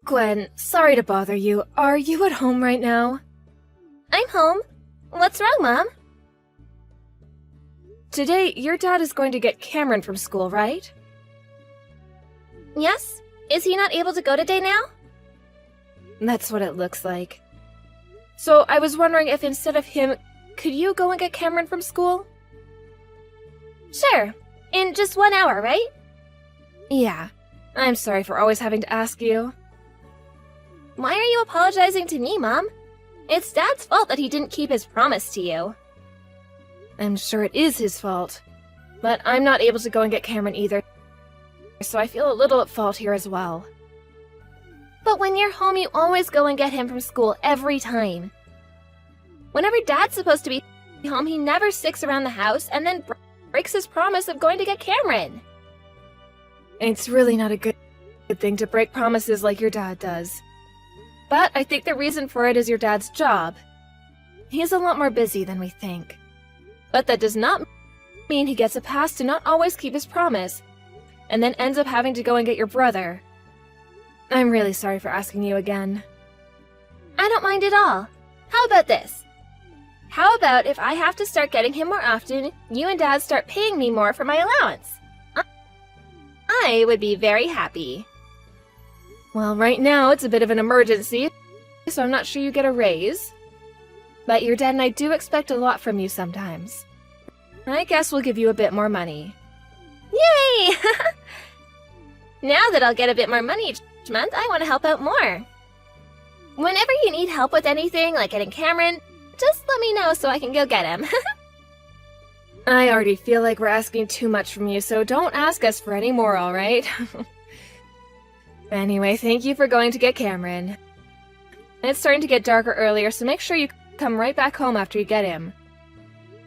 Gwen, sorry to bother you. Are you at home right now? I'm home. What's wrong, Mom? Today, your dad is going to get Cameron from school, right? Yes? Is he not able to go today now? That's what it looks like. So I was wondering if instead of him, could you go and get Cameron from school? Sure. In just 1 hour, right? Yeah. I'm sorry for always having to ask you. Why are you apologizing to me, Mom? It's Dad's fault that he didn't keep his promise to you. I'm sure it is his fault. But I'm not able to go and get Cameron either, so I feel a little at fault here as well. But when you're home, you always go and get him from school every time. Whenever Dad's supposed to be home, he never sticks around the house and then breaks his promise of going to get Cameron. It's really not a good thing to break promises like your dad does. But I think the reason for it is your dad's job. He's a lot more busy than we think. But that does not mean he gets a pass to not always keep his promise, and then ends up having to go and get your brother. I'm really sorry for asking you again. I don't mind at all. How about this? How about if I have to start getting him more often, you and Dad start paying me more for my allowance? I would be very happy. Well, right now it's a bit of an emergency, so I'm not sure you get a raise. But your dad and I do expect a lot from you sometimes. I guess we'll give you a bit more money. Yay! Now that I'll get a bit more money each month, I want to help out more. Whenever you need help with anything, like getting Cameron, just let me know so I can go get him. I already feel like we're asking too much from you, so don't ask us for any more, alright? Anyway, thank you for going to get Cameron. It's starting to get darker earlier, so make sure you come right back home after you get him.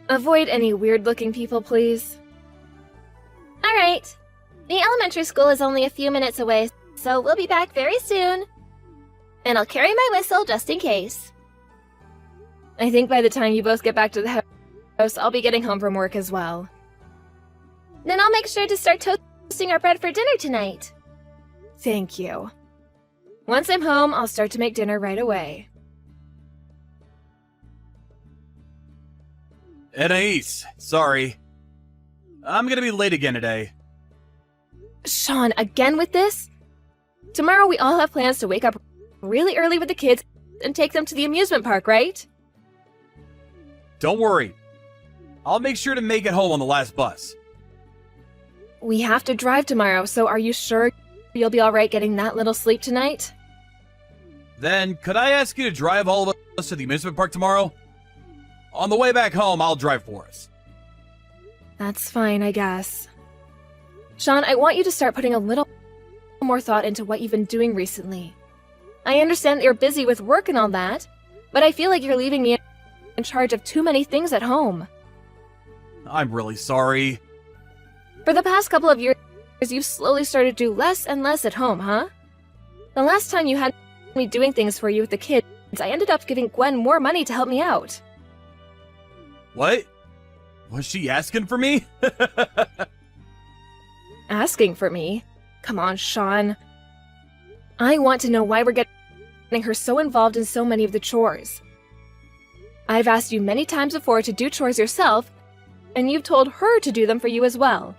Avoid any weird-looking people, please. Alright. The elementary school is only a few minutes away, so we'll be back very soon. And I'll carry my whistle just in case. I think by the time you both get back to the house, I'll be getting home from work as well. Then I'll make sure to start toasting our bread for dinner tonight. Thank you. Once I'm home, I'll start to make dinner right away. Anais, sorry. I'm gonna be late again today. Sean, again with this? Tomorrow we all have plans to wake up really early with the kids and take them to the amusement park, right? Don't worry. I'll make sure to make it home on the last bus. We have to drive tomorrow, so are you sure you'll be alright getting that little sleep tonight? Then, could I ask you to drive all of us to the amusement park tomorrow? On the way back home, I'll drive for us. That's fine, I guess. Sean, I want you to start putting a little more thought into what you've been doing recently. I understand that you're busy with work and all that, but I feel like you're leaving me in charge of too many things at home. I'm really sorry. For the past couple of years, you've slowly started to do less and less at home, huh? The last time you had me doing things for you with the kids, I ended up giving Gwen more money to help me out. What? Was she asking for me? Asking for me? Come on, Sean. I want to know why we're getting her so involved in so many of the chores. I've asked you many times before to do chores yourself, and you've told her to do them for you as well.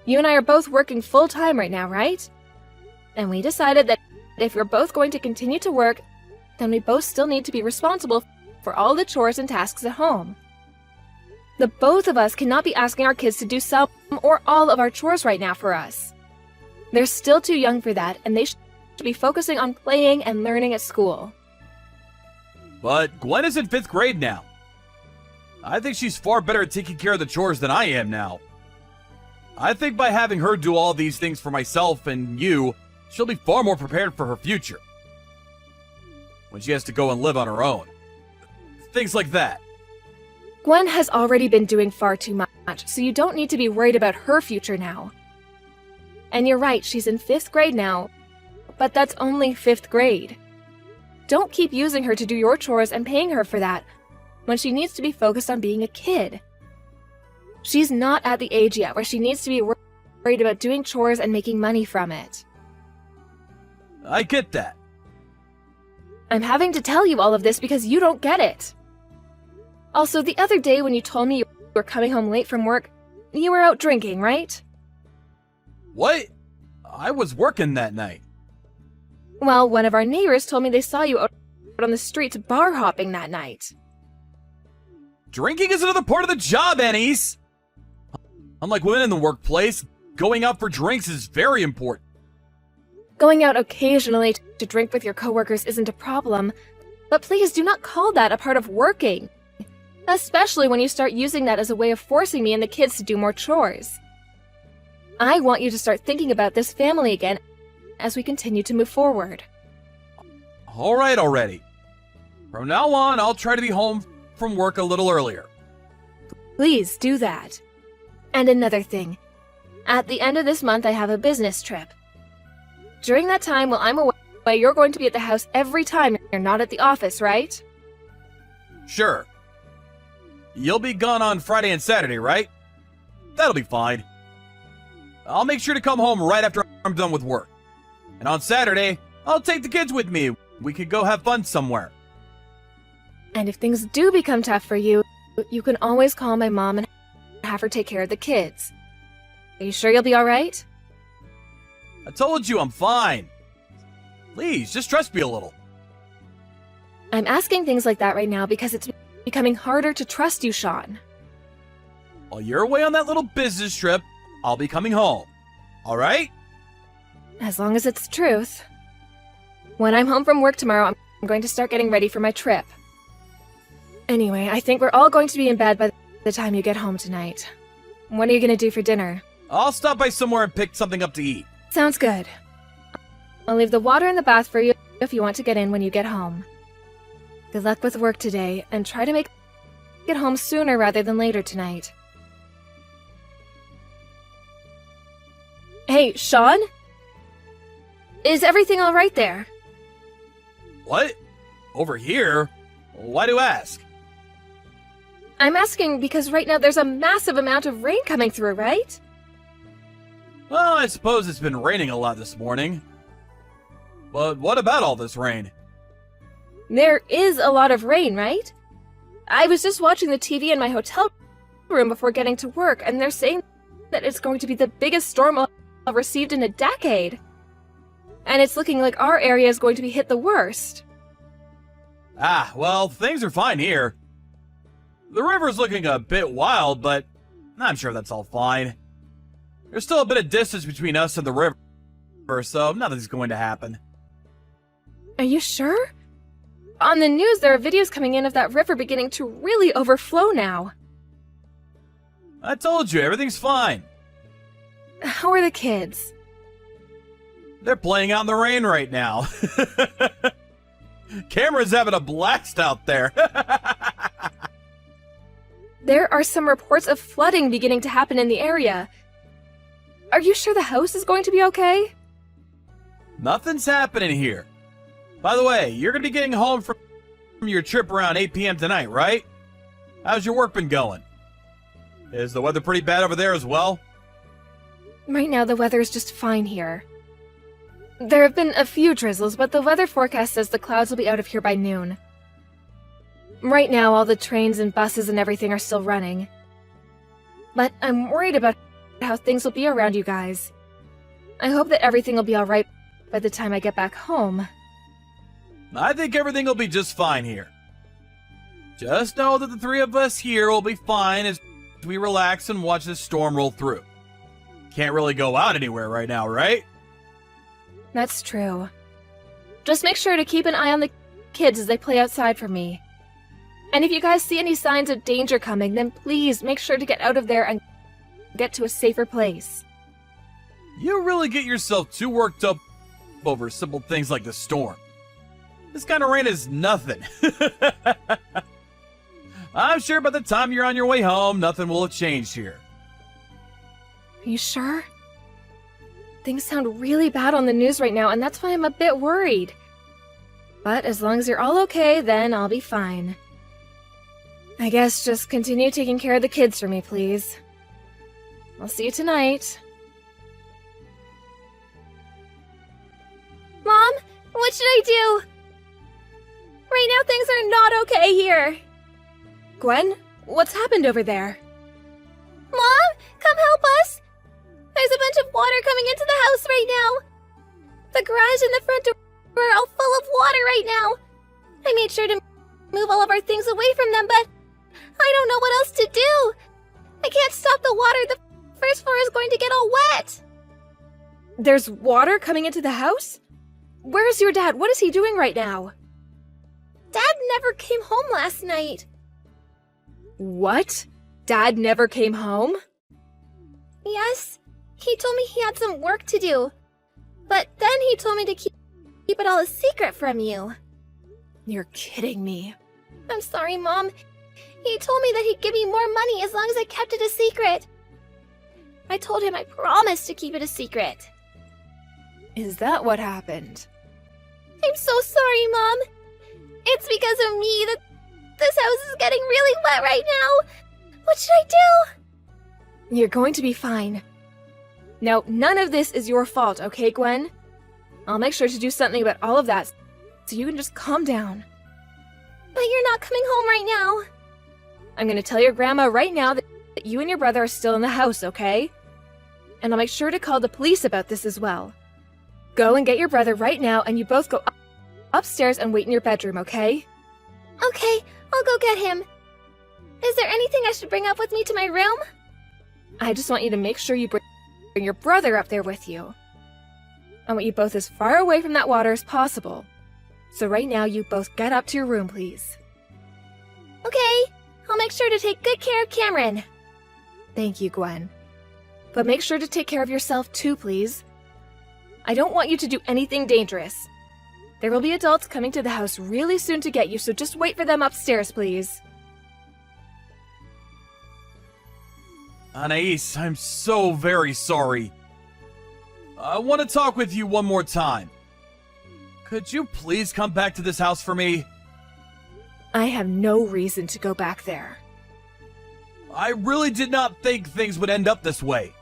You and I are both working full-time right now, right? And we decided that if we're both going to continue to work, then we both still need to be responsible for all the chores and tasks at home. The both of us cannot be asking our kids to do some or all of our chores right now for us. They're still too young for that, and they should be focusing on playing and learning at school. But Gwen is in 5th grade now. I think she's far better at taking care of the chores than I am now. I think by having her do all these things for myself and you, she'll be far more prepared for her future. When she has to go and live on her own. Things like that. Gwen has already been doing far too much, so you don't need to be worried about her future now. And you're right, she's in 5th grade now, but that's only 5th grade. Don't keep using her to do your chores and paying her for that, when she needs to be focused on being a kid. She's not at the age yet where she needs to be worried about doing chores and making money from it. I get that. I'm having to tell you all of this because you don't get it. Also, the other day when you told me you were coming home late from work, you were out drinking, right? What? I was working that night. Well, one of our neighbors told me they saw you out on the streets bar hopping that night. Drinking is another part of the job, Anise. Unlike women in the workplace, going out for drinks is very important. Going out occasionally to drink with your coworkers isn't a problem, but please do not call that a part of working. Especially when you start using that as a way of forcing me and the kids to do more chores. I want you to start thinking about this family again as we continue to move forward. All right already. From now on, I'll try to be home from work a little earlier. Please do that. And another thing. At the end of this month, I have a business trip. During that time, while I'm away, you're going to be at the house every time you're not at the office, right? Sure. You'll be gone on Friday and Saturday, right? That'll be fine. I'll make sure to come home right after I'm done with work. And on Saturday, I'll take the kids with me. We could go have fun somewhere. And if things do become tough for you, you can always call my mom and have her take care of the kids. Are you sure you'll be alright? I told you I'm fine. Please, just trust me a little. I'm asking things like that right now because it's becoming harder to trust you, Sean. While you're away on that little business trip, I'll be coming home. All right? As long as it's the truth. When I'm home from work tomorrow, I'm going to start getting ready for my trip. Anyway, I think we're all going to be in bed by the time you get home tonight. What are you going to do for dinner? I'll stop by somewhere and pick something up to eat. Sounds good. I'll leave the water in the bath for you if you want to get in when you get home. Good luck with work today, and try to make it home sooner rather than later tonight. Hey, Sean? Is everything all right there? What? Over here? Why do you ask? I'm asking because right now there's a massive amount of rain coming through, right? Well, I suppose it's been raining a lot this morning. But what about all this rain? There is a lot of rain, right? I was just watching the TV in my hotel room before getting to work, and they're saying that it's going to be the biggest storm I've received in a decade. And it's looking like our area is going to be hit the worst. Ah, well, things are fine here. The river's looking a bit wild, but I'm sure that's all fine. There's still a bit of distance between us and the river, so nothing's going to happen. Are you sure? On the news, there are videos coming in of that river beginning to really overflow now. I told you, everything's fine. How are the kids? They're playing out in the rain right now. Cameron's having a blast out there. There are some reports of flooding beginning to happen in the area. Are you sure the house is going to be okay? Nothing's happening here. By the way, you're going to be getting home from your trip around 8 p.m. tonight, right? How's your work been going? Is the weather pretty bad over there as well? Right now, the weather is just fine here. There have been a few drizzles, but the weather forecast says the clouds will be out of here by noon. Right now, all the trains and buses and everything are still running. But I'm worried about how things will be around you guys. I hope that everything will be alright by the time I get back home. I think everything will be just fine here. Just know that the three of us here will be fine as we relax and watch this storm roll through. Can't really go out anywhere right now, right? That's true. Just make sure to keep an eye on the kids as they play outside for me. And if you guys see any signs of danger coming, then please make sure to get out of there and get to a safer place. You really get yourself too worked up over simple things like the storm. This kind of rain is nothing. I'm sure by the time you're on your way home, nothing will have changed here. Are you sure? Things sound really bad on the news right now, and that's why I'm a bit worried. But as long as you're all okay, then I'll be fine. I guess just continue taking care of the kids for me, please. I'll see you tonight. Mom, what should I do? Right now things are not okay here. Gwen, what's happened over there? Mom, come help us! There's a bunch of water coming into the house right now. The garage and the front door are all full of water right now. I made sure to move all of our things away from them, but I don't know what else to do. I can't stop the water. The first floor is going to get all wet. There's water coming into the house? Where's your dad? What is he doing right now? Dad never came home last night. What? Dad never came home? Yes, he told me he had some work to do. But then he told me to keep it all a secret from you. You're kidding me. I'm sorry, Mom. He told me that he'd give me more money as long as I kept it a secret. I told him I promised to keep it a secret. Is that what happened? I'm so sorry, Mom. It's because of me that this house is getting really wet right now. What should I do? You're going to be fine. Now, none of this is your fault, okay, Gwen? I'll make sure to do something about all of that so you can just calm down. But you're not coming home right now. I'm going to tell your grandma right now that you and your brother are still in the house, okay? And I'll make sure to call the police about this as well. Go and get your brother right now, and you both go upstairs and wait in your bedroom, okay? Okay, I'll go get him. Is there anything I should bring up with me to my room? I just want you to make sure you bring your brother up there with you. I want you both as far away from that water as possible. So right now, you both get up to your room, please. Okay, I'll make sure to take good care of Cameron. Thank you, Gwen. But make sure to take care of yourself too, please. I don't want you to do anything dangerous. There will be adults coming to the house really soon to get you, so just wait for them upstairs, please. Anais, I'm so very sorry. I want to talk with you one more time. Could you please come back to this house for me? I have no reason to go back there. I really did not think things would end up this way.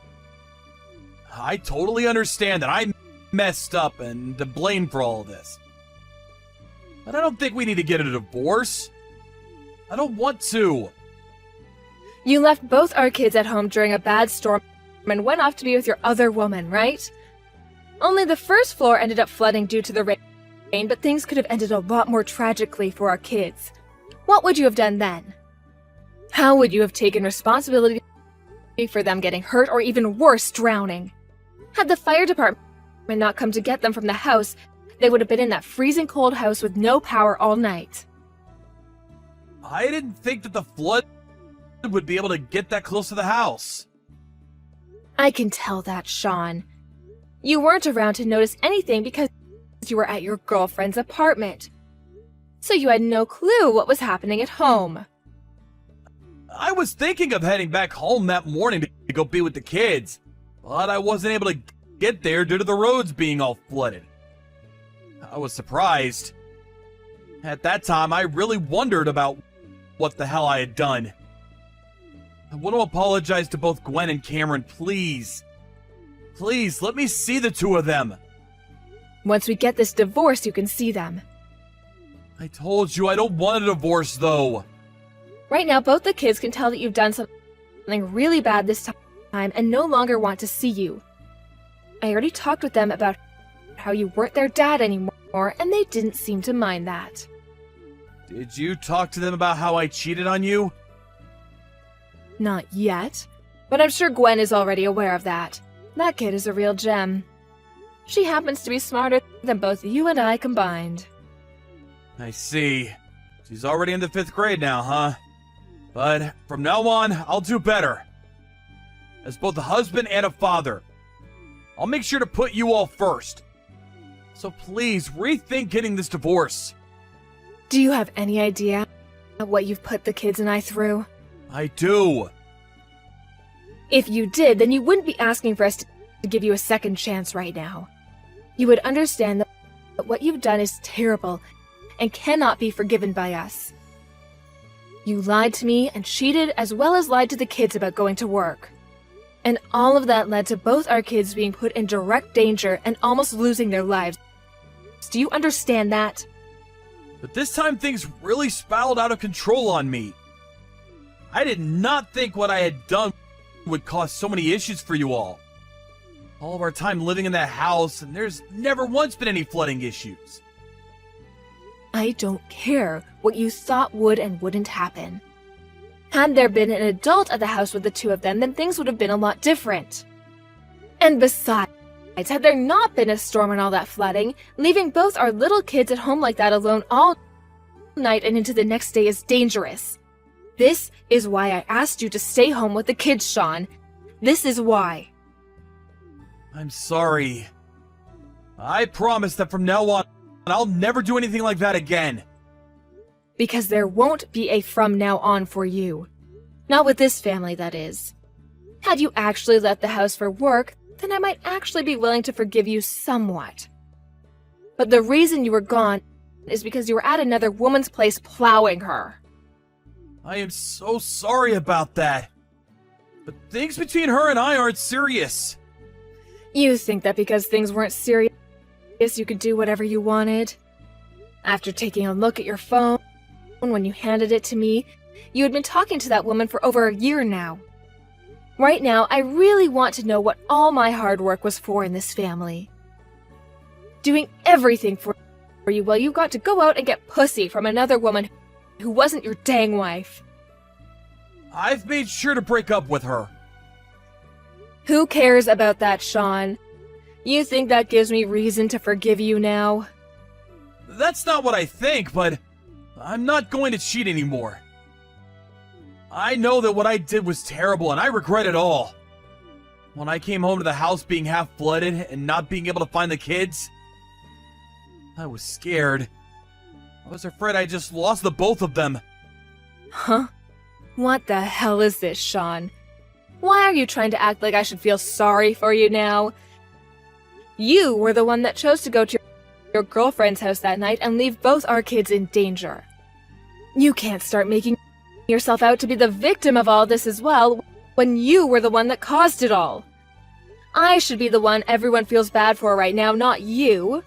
I totally understand that I messed up and to blame for all of this. But I don't think we need to get a divorce. I don't want to. You left both our kids at home during a bad storm and went off to be with your other woman, right? Only the first floor ended up flooding due to the rain, but things could have ended a lot more tragically for our kids. What would you have done then? How would you have taken responsibility for them getting hurt or even worse, drowning? Had the fire department not come to get them from the house, they would have been in that freezing cold house with no power all night. I didn't think that the flood would be able to get that close to the house. I can tell that, Sean. You weren't around to notice anything because you were at your girlfriend's apartment. So you had no clue what was happening at home. I was thinking of heading back home that morning to go be with the kids, but I wasn't able to get there due to the roads being all flooded. I was surprised. At that time, I really wondered about what the hell I had done. I want to apologize to both Gwen and Cameron, please. Please, let me see the two of them. Once we get this divorce, you can see them. I told you I don't want a divorce, though. Right now, both the kids can tell that you've done something really bad this time and no longer want to see you. I already talked with them about how you weren't their dad anymore, and they didn't seem to mind that. Did you talk to them about how I cheated on you? Not yet, but I'm sure Gwen is already aware of that. That kid is a real gem. She happens to be smarter than both you and I combined. I see. She's already in the 5th grade now, huh? But from now on, I'll do better. As both a husband and a father, I'll make sure to put you all first. So please, rethink getting this divorce. Do you have any idea what you've put the kids and I through? I do. If you did, then you wouldn't be asking for us to give you a second chance right now. You would understand that what you've done is terrible and cannot be forgiven by us. You lied to me and cheated as well as lied to the kids about going to work. And all of that led to both our kids being put in direct danger and almost losing their lives Do you understand that? But this time things really spiraled out of control on me. I did not think what I had done would cause so many issues for you all. All of our time living in that house, and there's never once been any flooding issues. I don't care what you thought would and wouldn't happen. Had there been an adult at the house with the two of them, then things would have been a lot different. And besides, had there not been a storm and all that flooding, leaving both our little kids at home like that alone all night and into the next day is dangerous. This is why I asked you to stay home with the kids, Sean. This is why. I'm sorry. I promise that from now on, I'll never do anything like that again. Because there won't be a from now on for you. Not with this family, that is. Had you actually left the house for work, then I might actually be willing to forgive you somewhat. But the reason you were gone is because you were at another woman's place plowing her. I am so sorry about that. But things between her and I aren't serious. You think that because things weren't serious, you could do whatever you wanted? After taking a look at your phone, when you handed it to me, you had been talking to that woman for over a year now. Right now, I really want to know what all my hard work was for in this family. Doing everything for you while you got to go out and get pussy from another woman who wasn't your dang wife. I've made sure to break up with her. Who cares about that, Sean? You think that gives me reason to forgive you now? That's not what I think, but I'm not going to cheat anymore. I know that what I did was terrible, and I regret it all. When I came home to the house being half flooded and not being able to find the kids, I was scared. I was afraid I just lost the both of them. Huh? What the hell is this, Sean? Why are you trying to act like I should feel sorry for you now? You were the one that chose to go to your girlfriend's house that night and leave both our kids in danger. You can't start making yourself out to be the victim of all this as well, when you were the one that caused it all. I should be the one everyone feels bad for right now, not you.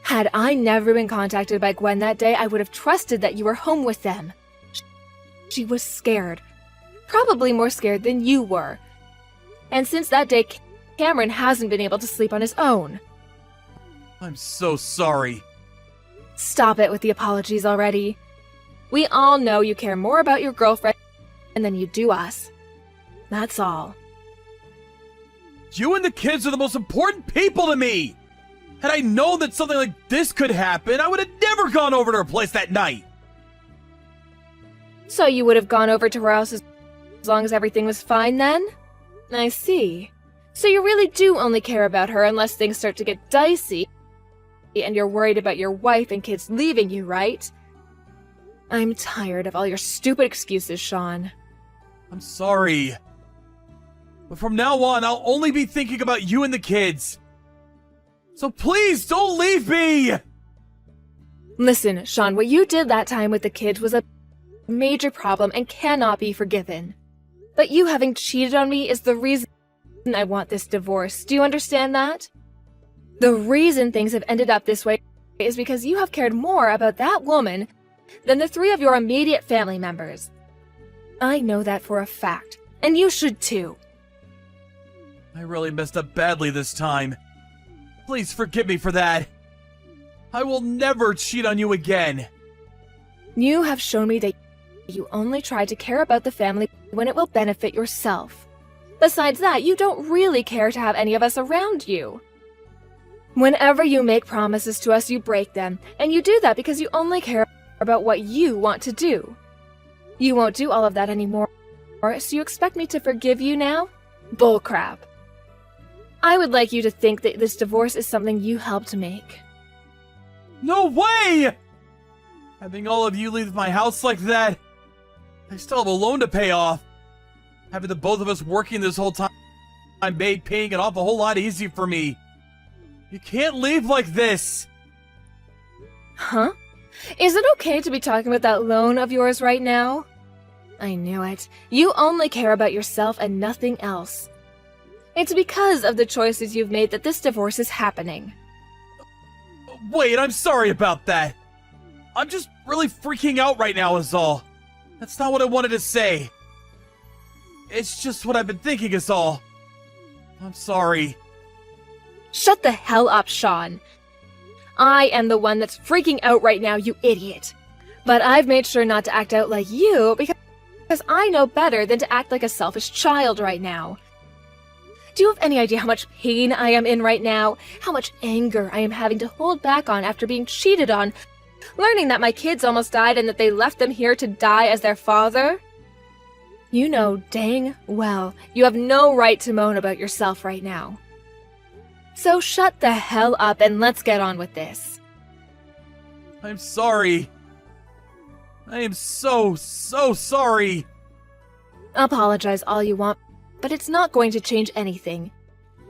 Had I never been contacted by Gwen that day, I would have trusted that you were home with them. She was scared. Probably more scared than you were. And since that day, Cameron hasn't been able to sleep on his own. I'm so sorry. Stop it with the apologies already. We all know you care more about your girlfriend than you do us. That's all. You and the kids are the most important people to me! Had I known that something like this could happen, I would have never gone over to her place that night! So you would have gone over to her house as long as everything was fine then? I see. So you really do only care about her unless things start to get dicey, and you're worried about your wife and kids leaving you, right? I'm tired of all your stupid excuses, Sean. I'm sorry. But from now on, I'll only be thinking about you and the kids. So please, don't leave me! Listen, Sean, what you did that time with the kids was a major problem and cannot be forgiven. But you having cheated on me is the reason I want this divorce. Do you understand that? The reason things have ended up this way is because you have cared more about that woman than the three of your immediate family members. I know that for a fact, and you should too. I really messed up badly this time. Please forgive me for that. I will never cheat on you again. You have shown me that you only try to care about the family when it will benefit yourself. Besides that, you don't really care to have any of us around you. Whenever you make promises to us, you break them, and you do that because you only care about what you want to do. You won't do all of that anymore, so you expect me to forgive you now? Bullcrap. I would like you to think that this divorce is something you helped make. No way! Having all of you leave my house like that. I still have a loan to pay off. Having the both of us working this whole time made paying it off a whole lot easier for me. You can't leave like this. Huh? Is it okay to be talking about that loan of yours right now? I knew it. You only care about yourself and nothing else. It's because of the choices you've made that this divorce is happening. Wait, I'm sorry about that. I'm just really freaking out right now is all. That's not what I wanted to say. It's just what I've been thinking is all. I'm sorry. Shut the hell up, Sean. I am the one that's freaking out right now, you idiot. But I've made sure not to act out like you because I know better than to act like a selfish child right now. Do you have any idea how much pain I am in right now? How much anger I am having to hold back on after being cheated on, learning that my kids almost died and that they left them here to die as their father? You know dang well you have no right to moan about yourself right now. So shut the hell up and let's get on with this. I'm sorry. I am so sorry. Apologize all you want, but it's not going to change anything.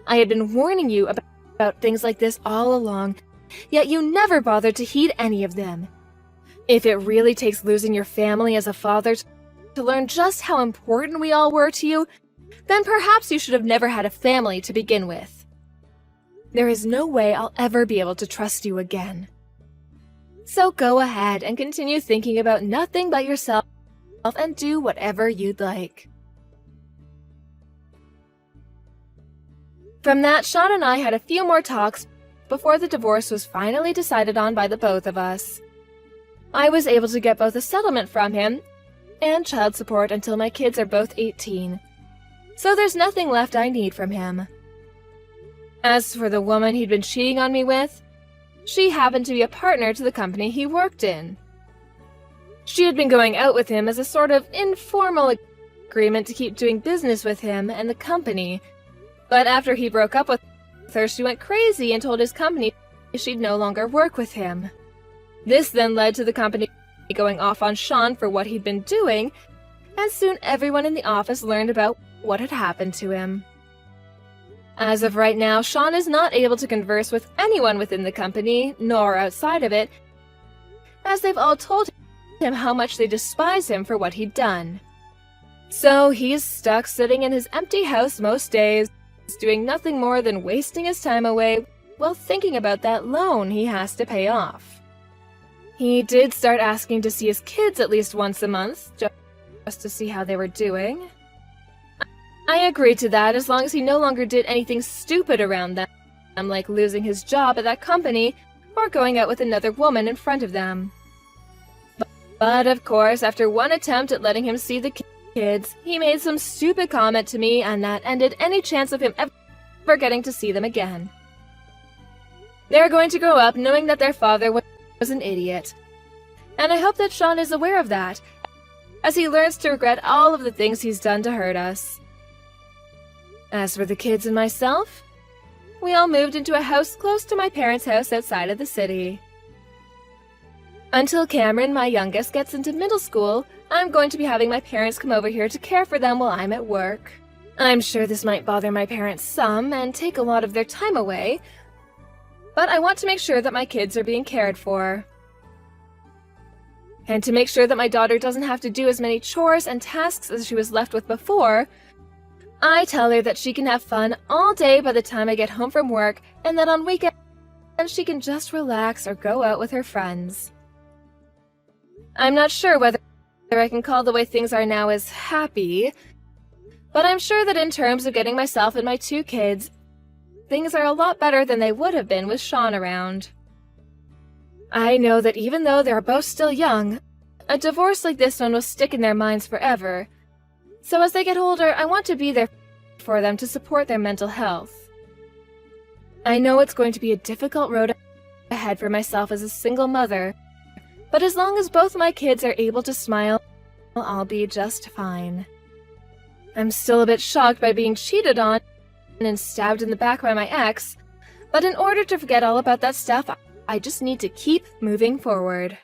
I had been warning you about things like this all along, yet you never bothered to heed any of them. If it really takes losing your family as a father to learn just how important we all were to you, then perhaps you should have never had a family to begin with. There is no way I'll ever be able to trust you again. So go ahead and continue thinking about nothing but yourself and do whatever you'd like. From that, Sean and I had a few more talks before the divorce was finally decided on by the both of us. I was able to get both a settlement from him and child support until my kids are both 18. So there's nothing left I need from him. As for the woman he'd been cheating on me with, she happened to be a partner to the company he worked in. She had been going out with him as a sort of informal agreement to keep doing business with him and the company, but after he broke up with her, she went crazy and told his company she'd no longer work with him. This then led to the company going off on Sean for what he'd been doing, and soon everyone in the office learned about what had happened to him. As of right now, Sean is not able to converse with anyone within the company, nor outside of it, as they've all told him how much they despise him for what he'd done. So he's stuck sitting in his empty house most days, doing nothing more than wasting his time away while thinking about that loan he has to pay off. He did start asking to see his kids at least once a month, just to see how they were doing. I agreed to that as long as he no longer did anything stupid around them, like losing his job at that company or going out with another woman in front of them. But of course, after one attempt at letting him see the kids, he made some stupid comment to me, and that ended any chance of him ever getting to see them again. They're going to grow up knowing that their father was an idiot. And I hope that Sean is aware of that, as he learns to regret all of the things he's done to hurt us. As for the kids and myself, we all moved into a house close to my parents' house outside of the city. Until Cameron, my youngest, gets into middle school, I'm going to be having my parents come over here to care for them while I'm at work. I'm sure this might bother my parents some and take a lot of their time away, but I want to make sure that my kids are being cared for. And to make sure that my daughter doesn't have to do as many chores and tasks as she was left with before, I tell her that she can have fun all day by the time I get home from work, and that on weekends she can just relax or go out with her friends. I'm not sure whether I can call the way things are now as happy, but I'm sure that in terms of getting myself and my two kids, things are a lot better than they would have been with Sean around. I know that even though they're both still young, a divorce like this one will stick in their minds forever. So as they get older, I want to be there for them to support their mental health. I know it's going to be a difficult road ahead for myself as a single mother, but as long as both my kids are able to smile, I'll be just fine. I'm still a bit shocked by being cheated on and stabbed in the back by my ex, but in order to forget all about that stuff, I just need to keep moving forward.